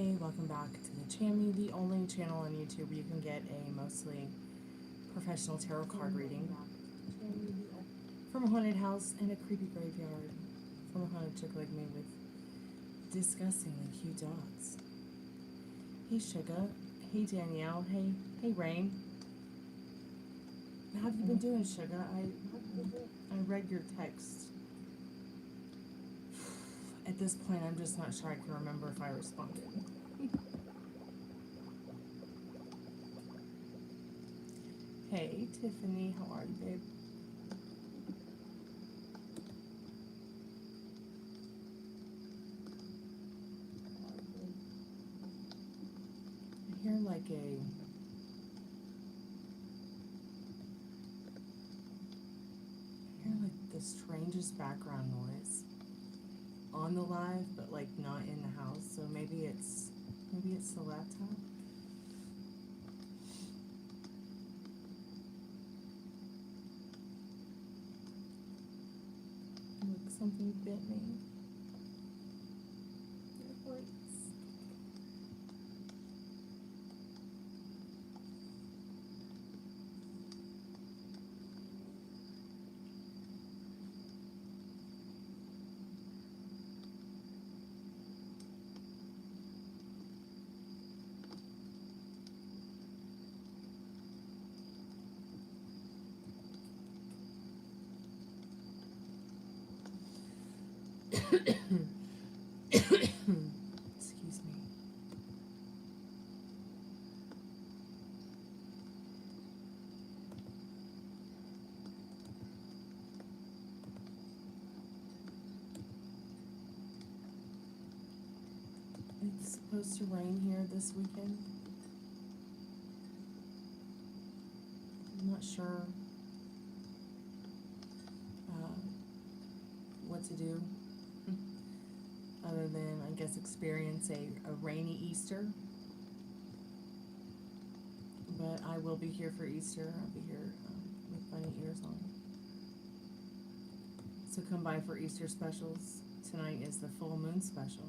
Hey, welcome back to the Chammy, the only channel on YouTube where you can get a mostly professional tarot card reading from a haunted house and a creepy graveyard from a haunted chick like me with disgustingly cute dogs. Hey, Sugar. Hey, Danielle. Hey, Rain. How have you been doing, Sugar? I read your text. At this point, I'm just not sure I can remember if I responded. Hey, Tiffany, how are you, babe? I hear like the strangest background noise on the live, but like not in the house. So maybe it's the laptop. Look, something bit me. It hurts. Excuse me. It's supposed to rain here this weekend. I'm not sure what to do other than, I guess, experience a rainy Easter. But I will be here for Easter. I'll be here with bunny ears on. So come by for Easter specials. Tonight is the full moon special.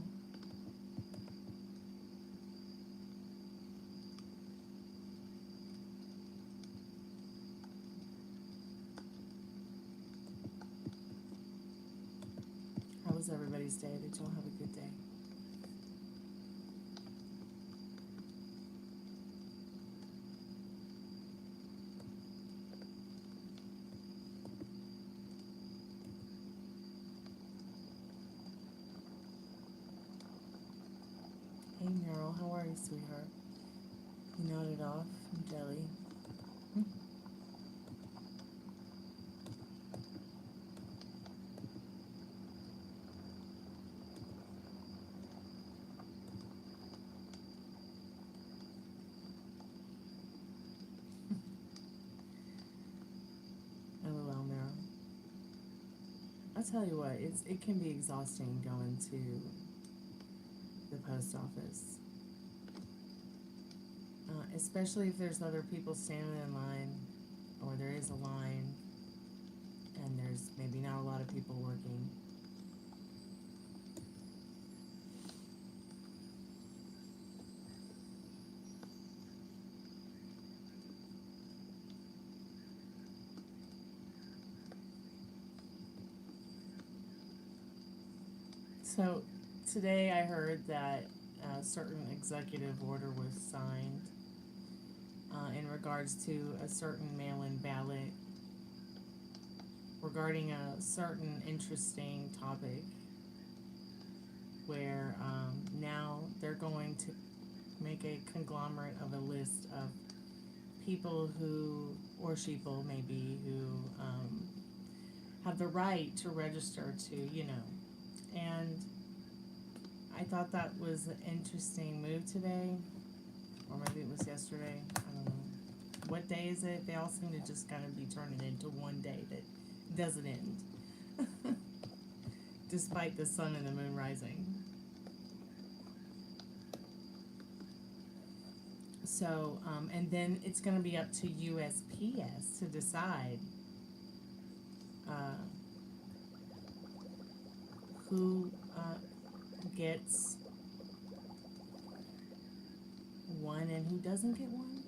How was everybody's day? Did y'all have a good day? Hey Meryl, how are you, sweetheart? You nodded off. I'm jelly. LOL, Meryl. I'll tell you what, it can be exhausting going to the post office. Especially if there's other people standing in line, or there is a line, and there's maybe not a lot of people working. So today I heard that a certain executive order was signed in regards to a certain mail-in ballot regarding a certain interesting topic where now they're going to make a conglomerate of a list of people who, or sheeple maybe, who have the right to register to, and I thought that was an interesting move today, or maybe it was yesterday, I don't know. What day is it? They all seem to just kind of be turning into one day that doesn't end, despite the sun and the moon rising. So, and then it's going to be up to USPS to decide who gets one and who doesn't get one?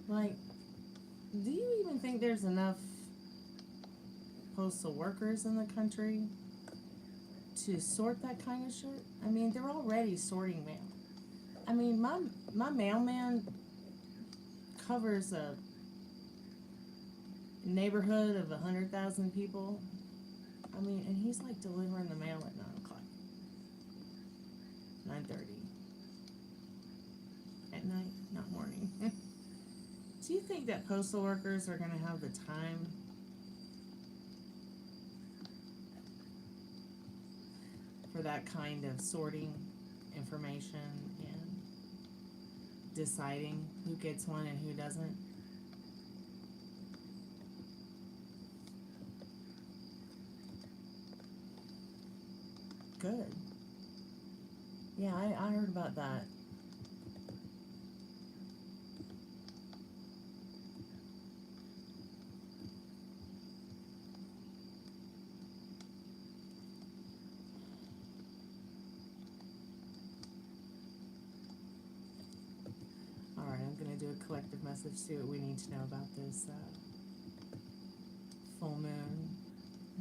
Like, do you even think there's enough postal workers in the country to sort that kind of shit? I mean, they're already sorting mail. I mean, my mailman covers a neighborhood of 100,000 people. I mean, and he's like delivering the mail at 9 o'clock, 9:30 at night, not morning. Do you think that postal workers are going to have the time for that kind of sorting information and deciding who gets one and who doesn't? Good. Yeah, I heard about that. Alright, I'm going to do a collective message, see what we need to know about this full moon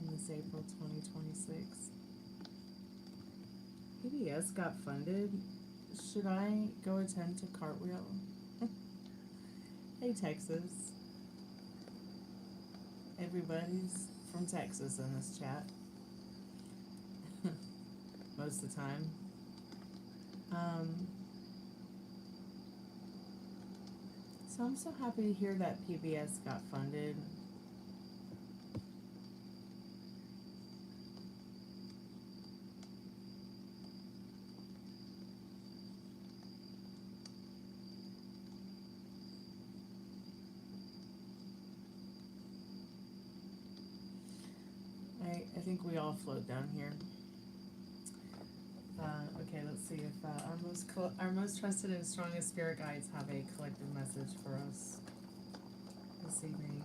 in this April 2026. PBS got funded. Should I go attend to Cartwheel? Hey, Texas. Everybody's from Texas in this chat. Most of the time. So I'm so happy to hear that PBS got funded. I think we all float down here. Okay, let's see if our most trusted and strongest spirit guides have a collective message for us this evening.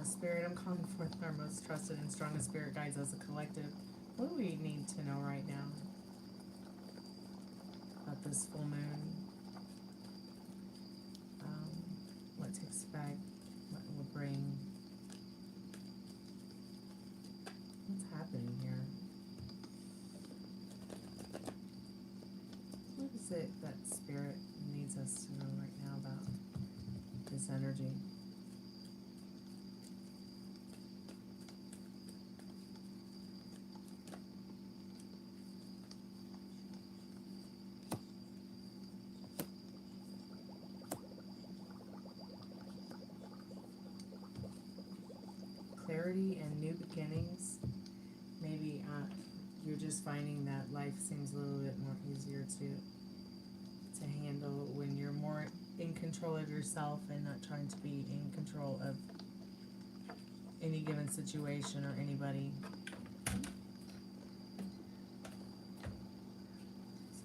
Spirit, I'm calling forth our most trusted and strongest spirit guides as a collective. What do we need to know right now about this full moon? What to expect, what it will bring. What's happening here? What is it that Spirit needs us to know right now about this energy? Clarity and new beginnings. Maybe you're just finding that life seems a little bit more easier to handle when you're more in control of yourself and not trying to be in control of any given situation or anybody. So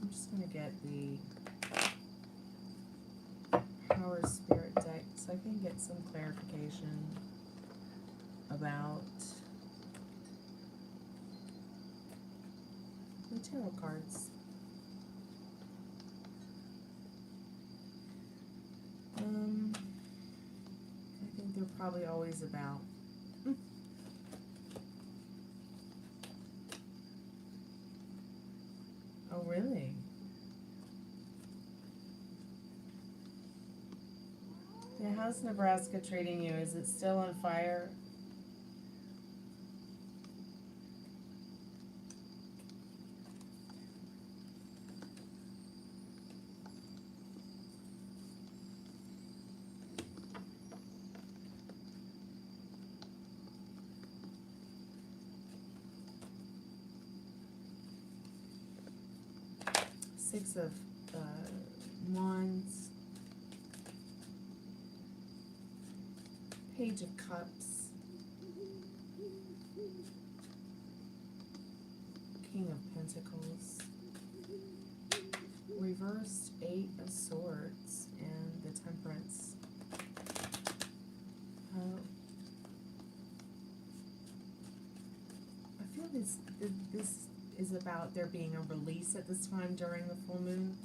I'm just going to get the Power Spirit deck so I can get some clarification about the tarot cards. I think they're probably always about Oh, really? Yeah, how's Nebraska treating you? Is it still on fire? Six of Wands, Page of Cups, King of Pentacles, reversed Eight of Swords, and the Temperance. I feel this is about there being a release at this time during the full moon.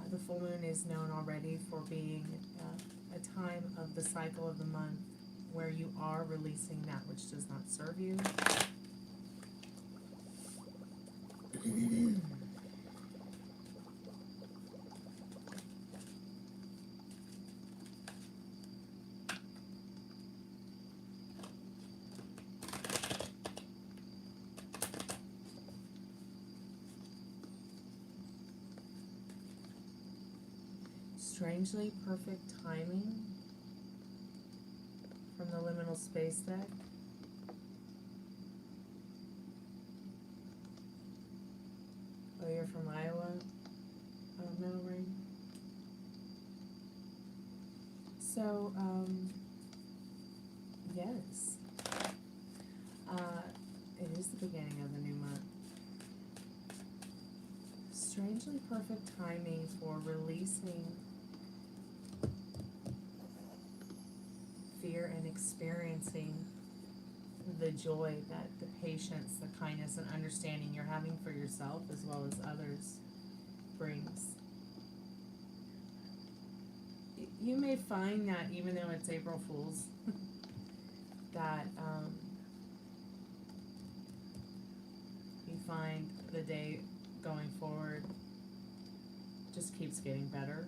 The full moon is known already for being a time of the cycle of the month where you are releasing that which does not serve you. Strangely perfect timing from the liminal space deck. Oh, you're from Iowa, middle ring. So, yes, it is the beginning of the new month. Strangely perfect timing for releasing fear and experiencing the joy that the patience, the kindness, and understanding you're having for yourself as well as others brings. You may find that even though it's April Fool's, that you find the day going forward just keeps getting better.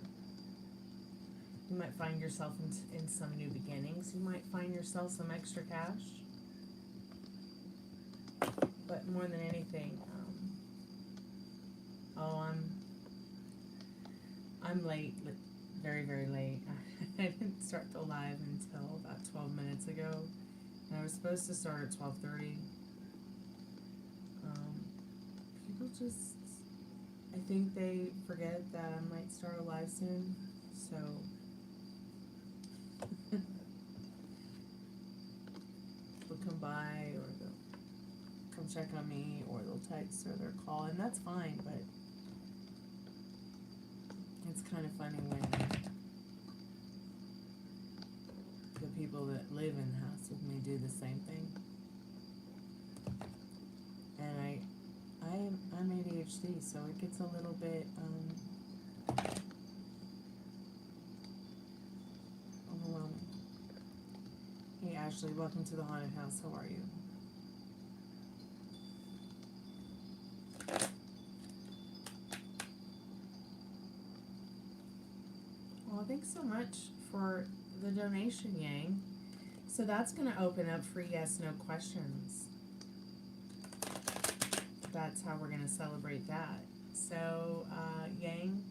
You might find yourself in some new beginnings. You might find yourself some extra cash. But more than anything, I'm late, very, very late. I didn't start the live until about 12 minutes ago. And I was supposed to start at 12:30. People just, I think they forget that I might start a live soon. So they'll come by, or they'll come check on me, or they'll text, or they'll call, and that's fine, but it's kind of funny when the people that live in the house with me do the same thing. And I'm ADHD, so it gets a little bit overwhelming. Hey Ashley, welcome to the haunted house. How are you? Well, thanks so much for the donation, Yang. So that's going to open up for yes, no questions. That's how we're going to celebrate that. So, Yang,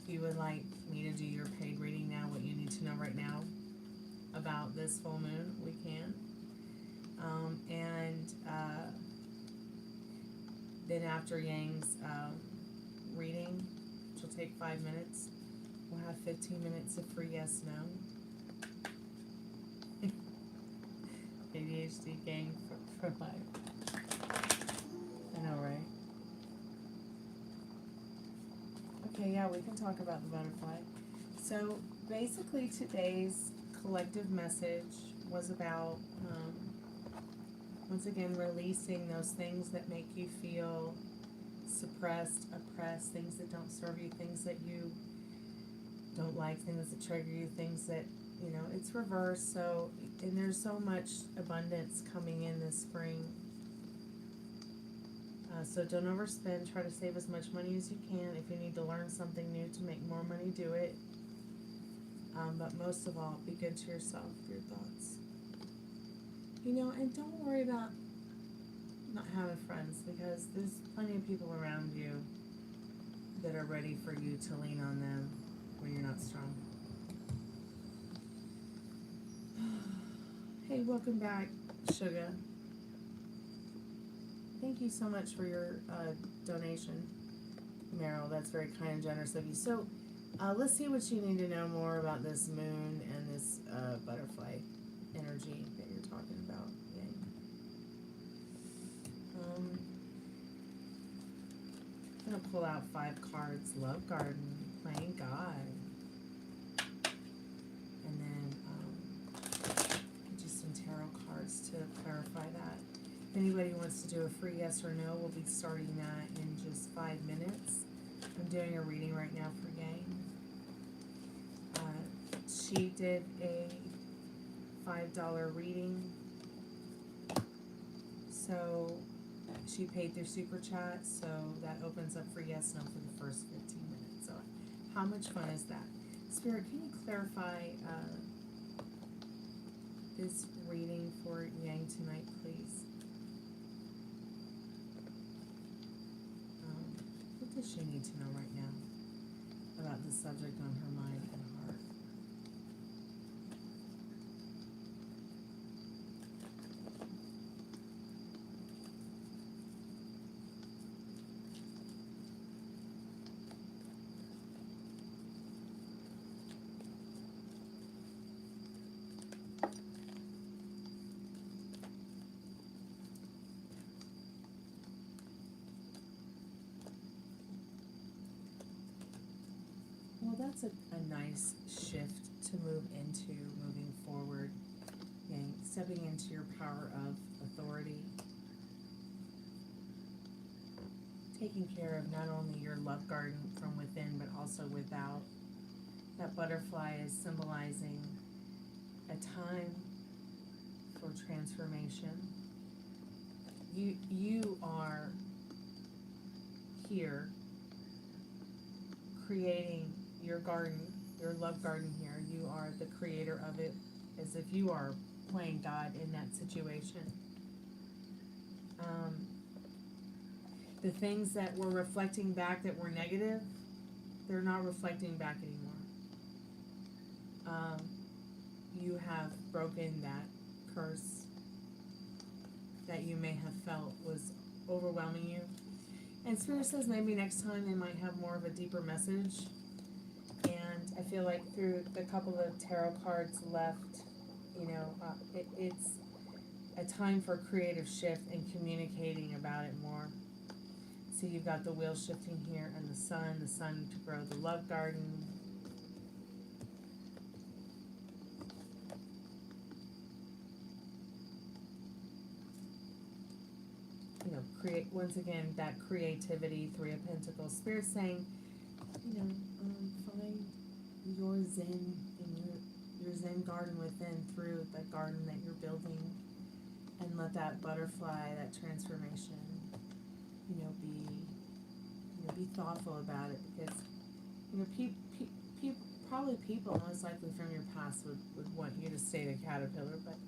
if you would like me to do your paid reading now, what you need to know right now about this full moon, we can. Then after Yang's reading, which will take 5 minutes, we'll have 15 minutes of free yes, no. ADHD gang for life. I know, right? Okay, yeah, we can talk about the butterfly. So basically today's collective message was about, once again, releasing those things that make you feel suppressed, oppressed, things that don't serve you, things that you don't like, things that trigger you, things that, you know, it's reversed. So, and there's so much abundance coming in this spring. So don't overspend. Try to save as much money as you can. If you need to learn something new to make more money, do it. But most of all, be good to yourself, your thoughts. You know, and don't worry about not having friends, because there's plenty of people around you that are ready for you to lean on them when you're not strong. Hey, welcome back, Sugar. Thank you so much for your donation, Meryl. That's very kind and generous of you. So, let's see what you need to know more about this moon and this butterfly energy that you're talking about. Yang. I'm going to pull out 5 cards. Love Garden, Playing God. And then get you some tarot cards to clarify that. anybody wants to do a free yes or no, we'll be starting that in just 5 minutes. I'm doing a reading right now for Yang. She did a $5 reading, so she paid through Suoerchat, so that opens up for yes no for the first 15 minutes. So how much fun is that? Spirit, can you clarify this reading for Yang tonight, please? What does she need to know right now about the subject on her mind and heart? Well, that's a nice shift to move into moving forward and stepping into your power of authority. Taking care of not only your love garden from within, but also without. That butterfly is symbolizing a time for transformation. You are here creating your garden, your love garden here. You are the creator of it, as if you are playing God in that situation. The things that were reflecting back that were negative, they're not reflecting back anymore. You have broken that curse that you may have felt was overwhelming you. And Spirit says maybe next time they might have more of a deeper message. And I feel like through the couple of tarot cards left, it's a time for creative shift and communicating about it more. So you've got the wheel shifting here and the sun to grow the love garden. Create, once again, that creativity, 3 of Pentacles. Spirit saying, find your zen in your zen garden within through the garden that you're building, and let that butterfly, that transformation, be thoughtful about it, because probably people most likely from your past would want you to stay the caterpillar, but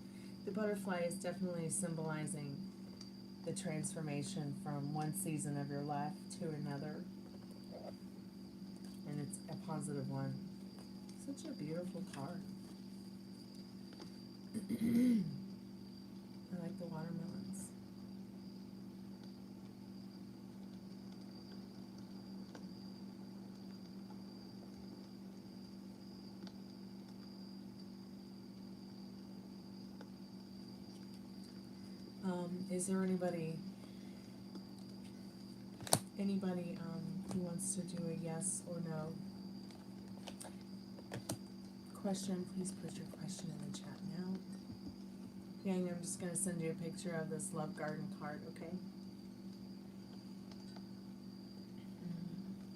the butterfly is definitely symbolizing the transformation from one season of your life to another, and it's a positive one. Such a beautiful card. I like the watermelons. Is there anybody who wants to do a yes or no question? Please put your question in the chat now. Yang, I'm just going to send you a picture of this love garden card, okay?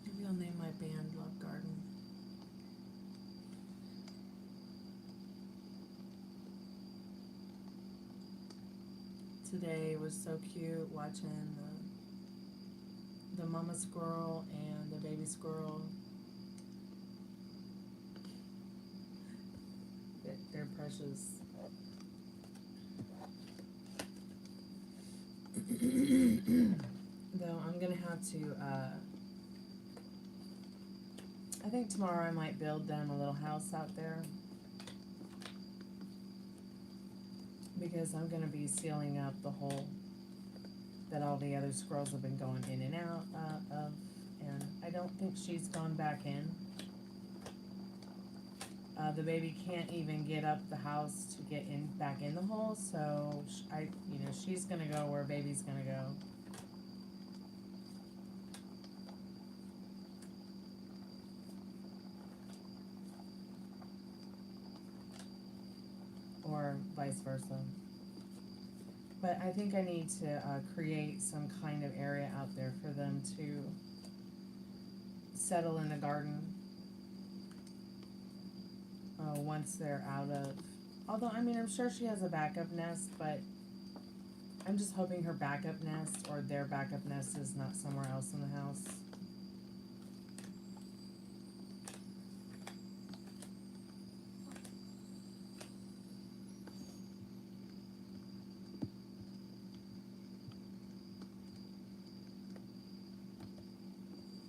Maybe I'll name my band Love Garden. Today was so cute watching the mama squirrel and the baby squirrel. They're precious. Though I'm gonna have to, I think tomorrow I might build them a little house out there, because I'm going to be sealing up the hole that all the other squirrels have been going in and out of, and I don't think she's gone back in. The baby can't even get up the house to get back in the hole, so she's going to go where baby's going to go. Or vice versa. But I think I need to create some kind of area out there for them to settle in the garden once they're out of. Although, I mean, I'm sure she has a backup nest, but I'm just hoping her backup nest or their backup nest is not somewhere else in the house.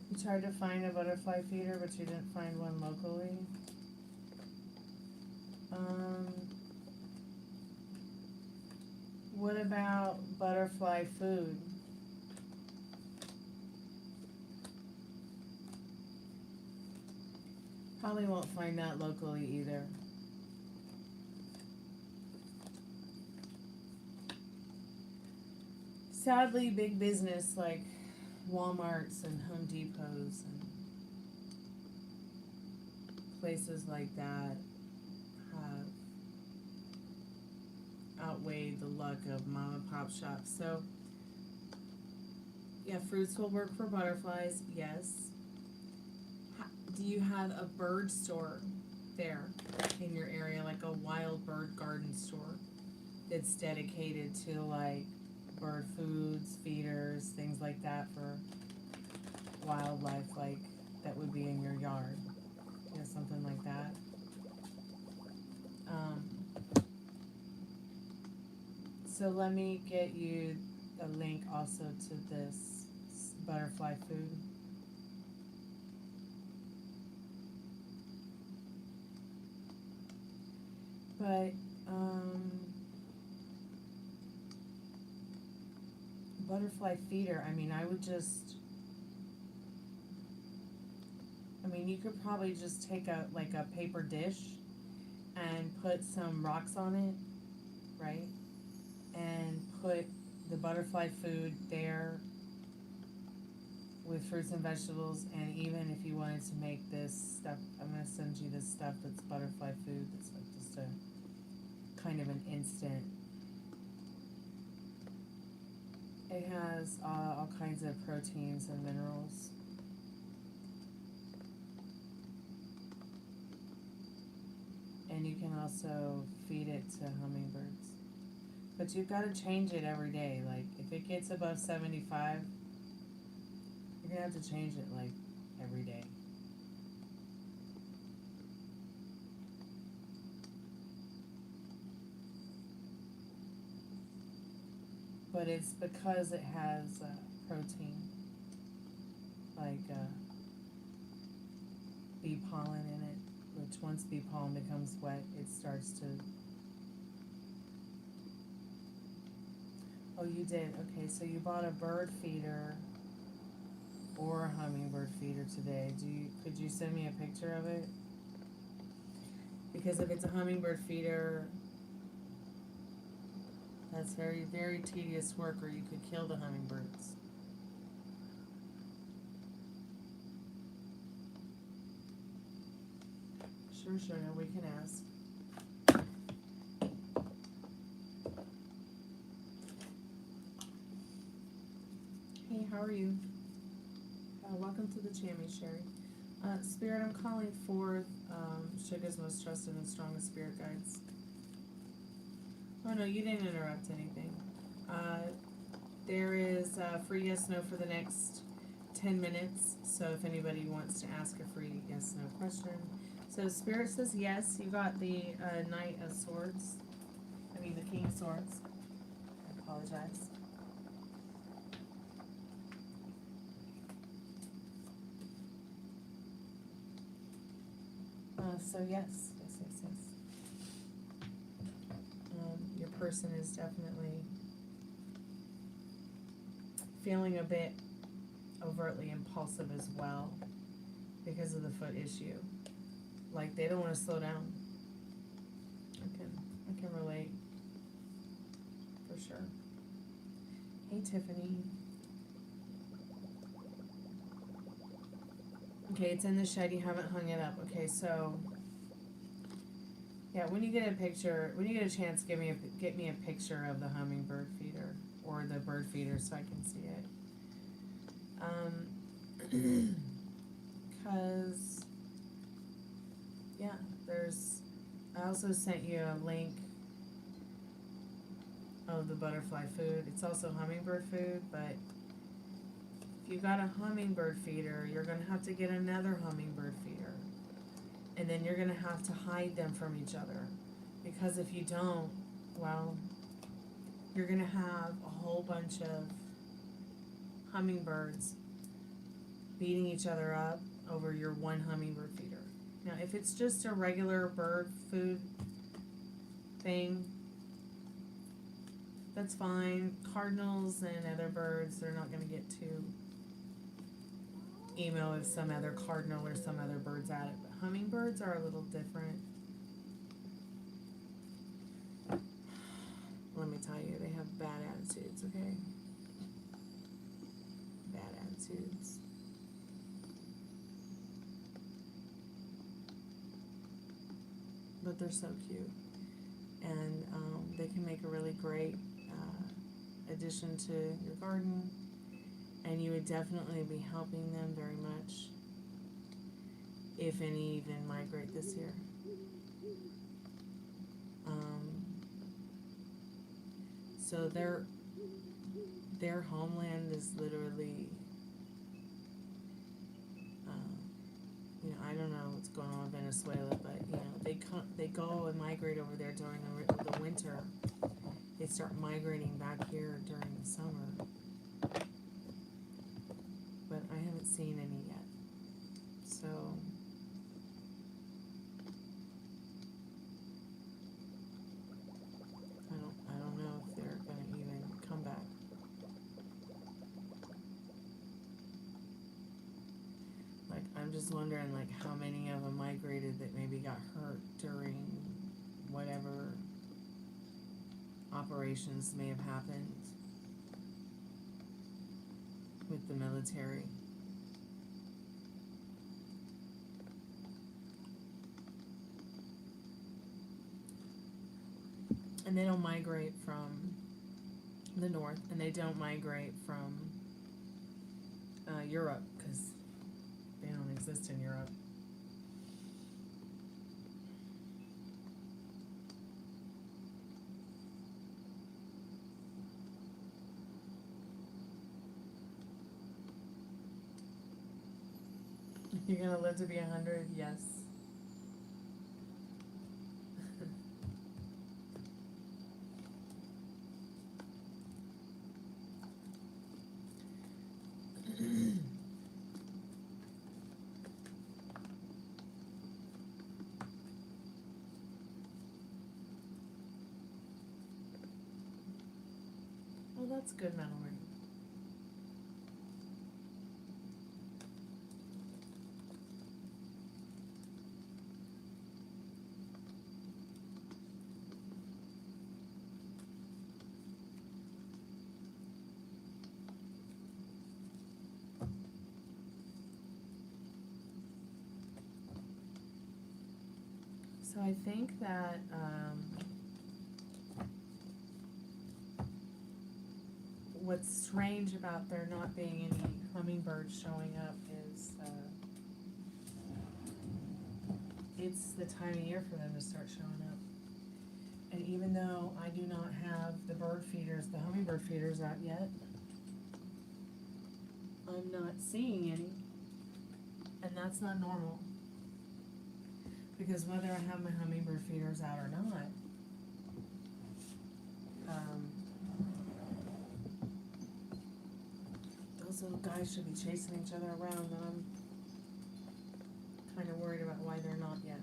You tried to find a butterfly feeder, but you didn't find one locally. What about butterfly food? Probably won't find that locally either. Sadly, big business like Walmarts and Home Depots and places like that have outweighed the luck of mom and pop shops. So, yeah, fruits will work for butterflies, yes. Do you have a bird store there in your area, like a wild bird garden store that's dedicated to like bird foods, feeders, things like that for wildlife, like that would be in your yard? You know, something like that. So let me get you a link also to this butterfly food. But butterfly feeder, I mean, you could probably just take a paper dish and put some rocks on it, right? And put the butterfly food there with fruits and vegetables. And even if you wanted to make this stuff, I'm going to send you this stuff that's butterfly food that's like just a kind of an instant. It has all kinds of proteins and minerals. And you can also feed it to hummingbirds. But you've got to change it every day. Like, if it gets above 75, you're going to have to change it, like, every day. But it's because it has protein, like bee pollen in it, which once bee pollen becomes wet, it starts to... Oh, you did? Okay, so you bought a bird feeder or a hummingbird feeder today. Could you send me a picture of it? Because if it's a hummingbird feeder, that's very, very tedious work, or you could kill the hummingbirds. Sure, no, we can ask. Hey, how are you? Welcome to the Chammy, Sherry. Spirit, I'm calling for Sugar's most trusted and strongest spirit guides. Oh no, you didn't interrupt anything. There is free yes/no for the next 10 minutes. So if anybody wants to ask a free yes/no question. So Spirit says yes. You got the Knight of Swords. I mean the King of Swords. I apologize. So yes. Your person is definitely feeling a bit overtly impulsive as well because of the foot issue. Like they don't want to slow down. I can relate for sure. Hey Tiffany. Okay, it's in the shed. You haven't hung it up. Okay, so Yeah, when you get a picture, when you get a chance, get me a picture of the hummingbird feeder or the bird feeder so I can see it. Cause yeah, I also sent you a link of the butterfly food. It's also hummingbird food, but if you got a hummingbird feeder, you're gonna have to get another hummingbird feeder. And then you're gonna have to hide them from each other. Because if you don't, well, you're gonna have a whole bunch of hummingbirds beating each other up over your one hummingbird feeder. Now, if it's just a regular bird food thing, that's fine. Cardinals and other birds, they're not gonna get too emo if some other cardinal or some other bird's at it. But hummingbirds are a little different. Let me tell you, they have bad attitudes, okay? Bad attitudes. But they're so cute. And they can make a really great addition to your garden. And you would definitely be helping them very much, if any even migrate this year. So their homeland is literally, I don't know what's going on in Venezuela, but they go and migrate over there during the winter. They start migrating back here during the summer. But I haven't seen any yet. So I don't know if they're gonna even come back. Like, I'm just wondering how many of them migrated that maybe got hurt during whatever operations may have happened with the military. And they don't migrate from the north, and they don't migrate from Europe, because they don't exist in Europe. You're gonna live to be 100? Yes. Well, that's good memory. So I think that what's strange about there not being any hummingbirds showing up is it's the time of year for them to start showing up. And even though I do not have the hummingbird feeders out yet, I'm not seeing any. And that's not normal. Because whether I have my hummingbird feeders out or not, those little guys should be chasing each other around, and I'm kind of worried about why they're not yet.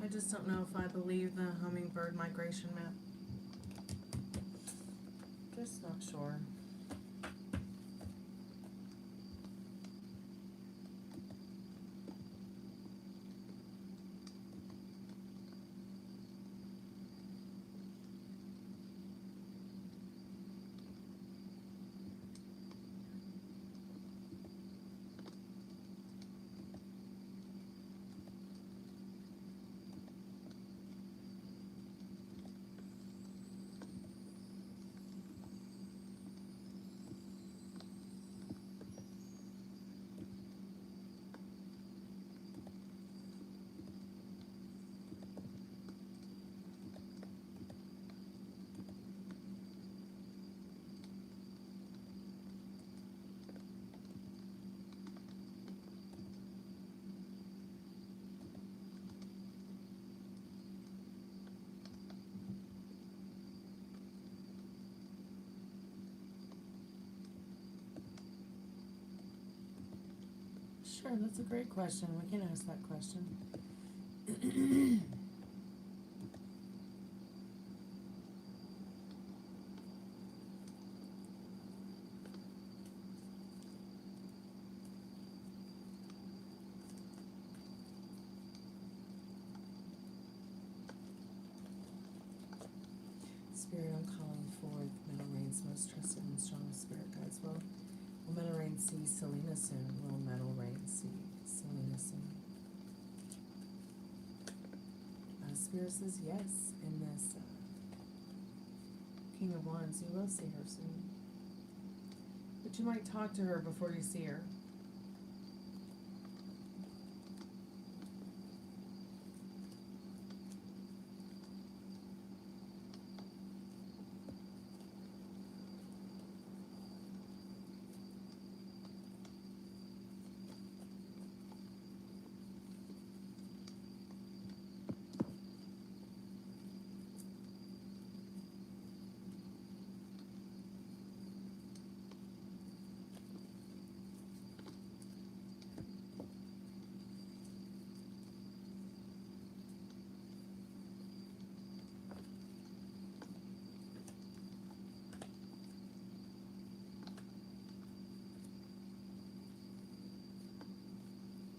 I just don't know if I believe the hummingbird migration map. Just not sure. Sure, that's a great question. We can ask that question. Spirit, I'm calling forth Metal Rain's most trusted and strongest spirit guides. Will Metal Rain see Selena soon? Will Metal Rain see Selena soon? Spirit says yes in this King of Wands. You will see her soon. But you might talk to her before you see her.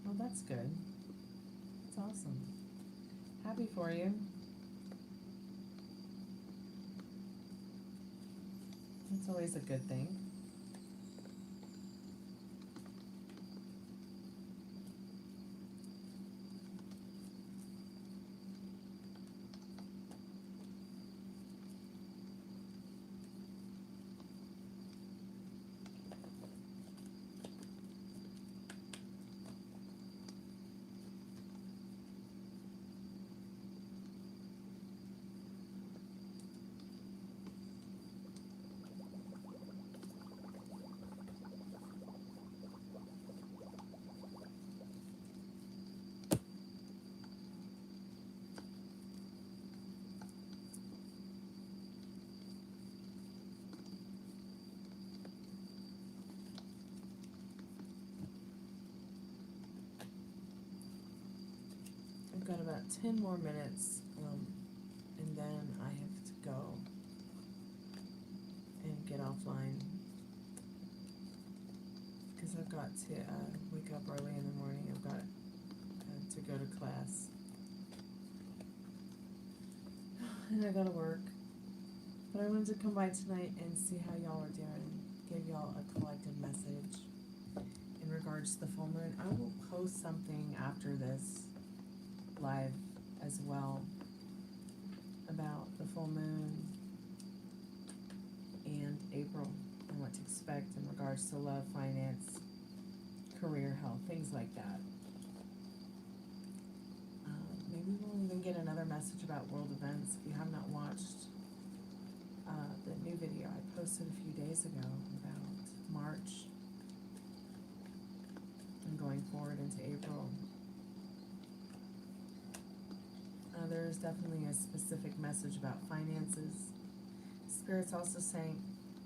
Well, that's good. That's awesome. Happy for you. That's always a good thing. I've got about 10 more minutes, and then I have to go and get offline because I've got to wake up early in the morning. I've got to go to class, and I gotta work. But I wanted to come by tonight and see how y'all are doing, give y'all a collective message in regards to the full moon. I will post something after this live as well about the full moon and April and what to expect in regards to love, finance, career, health, things like that. Maybe we'll even get another message about world events. If you have not watched the new video I posted a few days ago about March and going forward into April, there's definitely a specific message about finances. Spirit's also saying,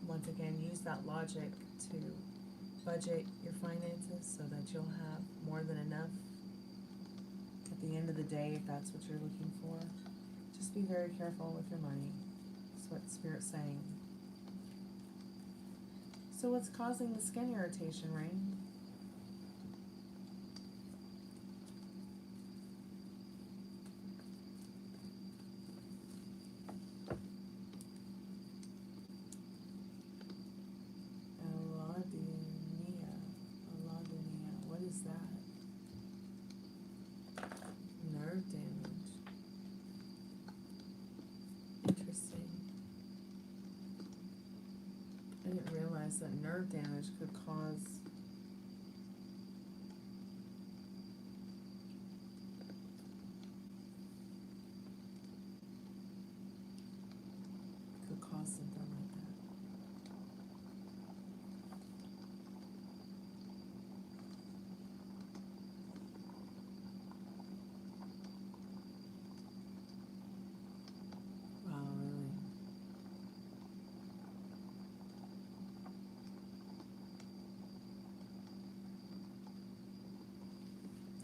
once again, use that logic to budget your finances so that you'll have more than enough at the end of the day, if that's what you're looking for, just be very careful with your money. That's what Spirit's saying. So what's causing the skin irritation, Rain? What is that? Nerve damage. Interesting. I didn't realize that nerve damage could cause something like that. Wow, really?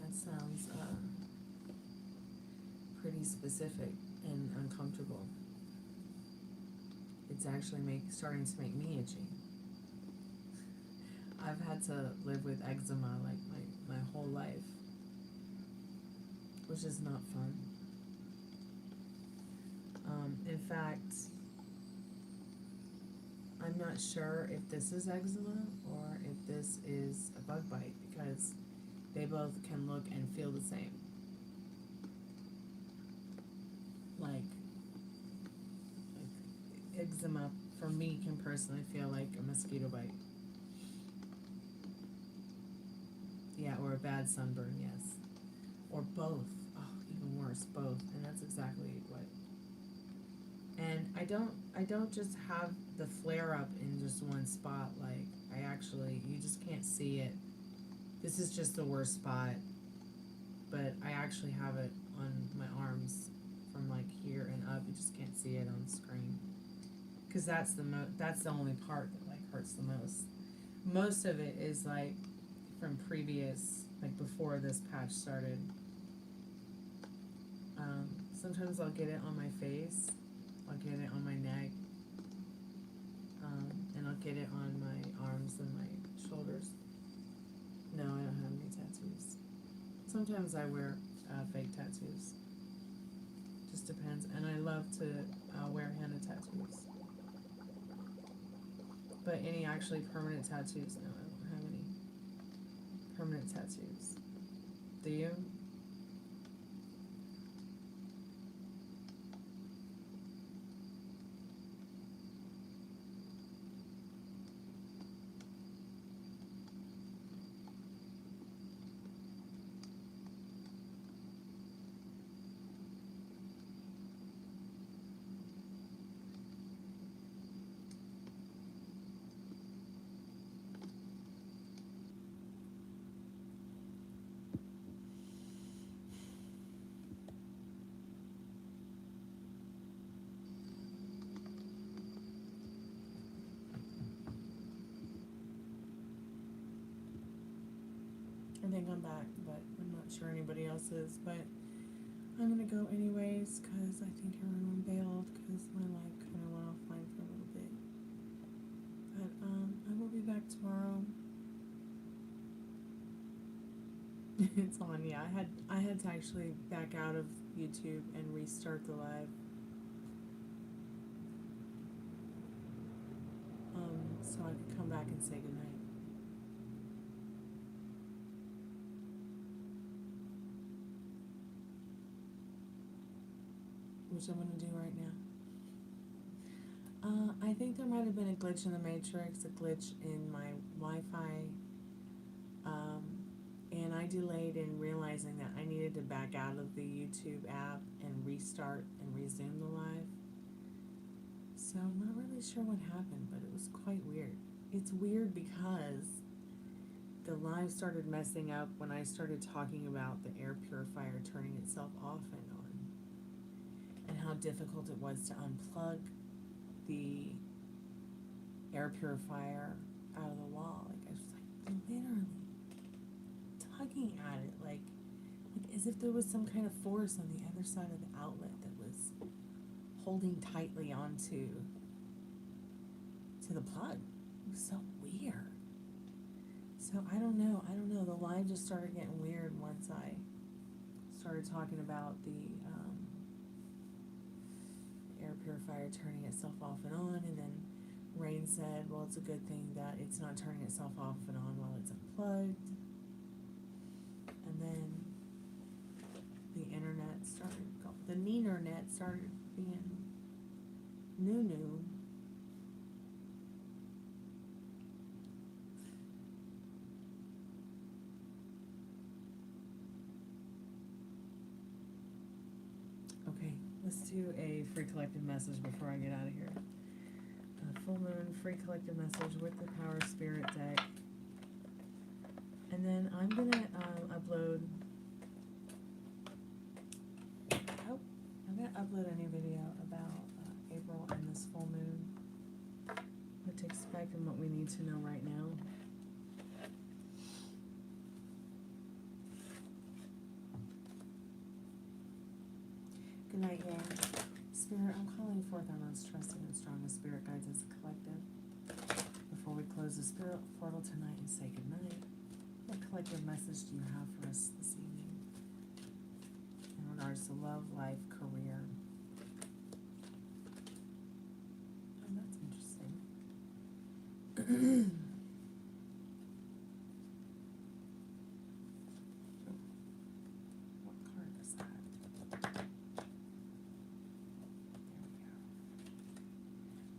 That sounds pretty specific and uncomfortable. It's actually starting to make me itchy. I've had to live with eczema like my whole life, which is not fun. In fact, I'm not sure if this is eczema or if this is a bug bite, because they both can look and feel the same. Like eczema for me can personally feel like a mosquito bite. Yeah, or a bad sunburn, yes. Or both. Oh, even worse, both. And that's exactly what. And I don't just have the flare up in just one spot. Like, you just can't see it. This is just the worst spot. But I actually have it on my arms from like here and up. You just can't see it on the screen. Because that's the only part that like hurts the most. Most of it is like from previous, like before this patch started. Sometimes I'll get it on my face, I'll get it on my neck, and I'll get it on my arms and my shoulders. No, I don't have any tattoos. Sometimes I wear fake tattoos. Just depends. And I love to wear henna tattoos. But any actually permanent tattoos, no, I don't have any permanent tattoos. Do you? I think I'm back, but I'm not sure anybody else is. But I'm gonna go anyways because I think everyone bailed because my life kind of went offline for a little bit. But I will be back tomorrow. It's on, yeah. I had to actually back out of YouTube and restart the live. So I could come back and say goodnight. Which I'm going to do right now. I think there might have been a glitch in the Matrix, a glitch in my Wi-Fi, and I delayed in realizing that I needed to back out of the YouTube app and restart and resume the live. So I'm not really sure what happened, but it was quite weird. It's weird because the live started messing up when I started talking about the air purifier turning itself off and on, and how difficult it was to unplug the air purifier out of the wall. Like I was like literally tugging at it like as if there was some kind of force on the other side of the outlet that was holding tightly onto the plug. It was so weird. So I don't know. The live just started getting weird once I started talking about the air purifier turning itself off and on, and then Rain said, well, it's a good thing that it's not turning itself off and on while it's unplugged. And then the internet started, the neenernet started being new. Okay, let's do a free collective message before I get out of here. Full moon, free collective message with the Power Spirit deck. And then I'm going to upload a new video about April and this full moon. What to expect and what we need to know right now. Good night, y'all. Spirit, I'm calling forth our most trusted and strongest spirit guides as a collective. Before we close the spirit portal tonight and say goodnight, what collective message do you have for us this evening in regards to love, life, career? Oh, that's interesting. What card is that?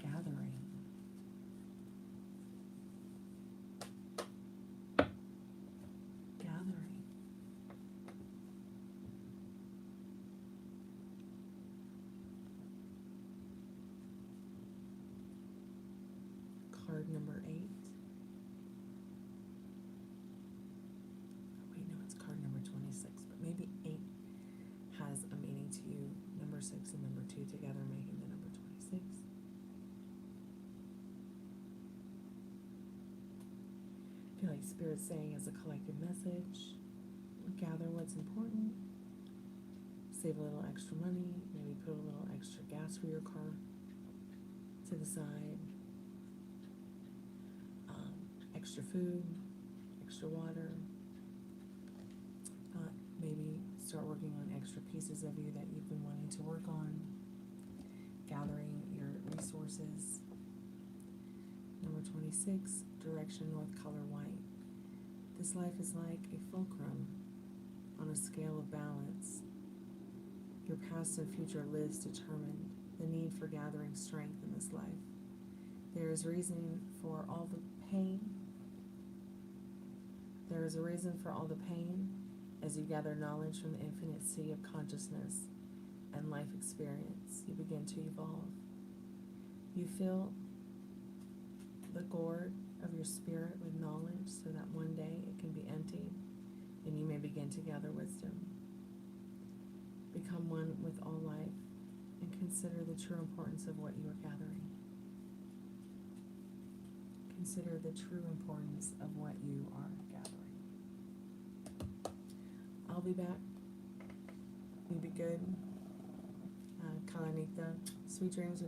Gathering. Card number 8. Oh, wait, no, it's card number 26, but maybe 8 has a meaning to you. Number 6 and number 2 together making the number 26. I feel like Spirit's saying as a collective message, gather what's important, save a little extra money, maybe put a little extra gas for your car to the side, extra food, extra water, maybe start working on extra pieces of you that you've been wanting to work on, gathering your resources. Number 26, direction north, color white. This life is like a fulcrum on a scale of balance. Your past and future lives determine the need for gathering strength in this life. There is reason for all the pain. There is a reason for all the pain as you gather knowledge from the infinite sea of consciousness and life experience. You begin to evolve. You fill the gourd of your spirit with knowledge so that one day it can be emptied and you may begin to gather wisdom. Become one with all life and consider the true importance of what you are gathering. Consider the true importance of what you are gathering. I'll be back. You be good. Kalanita. Sweet dreams.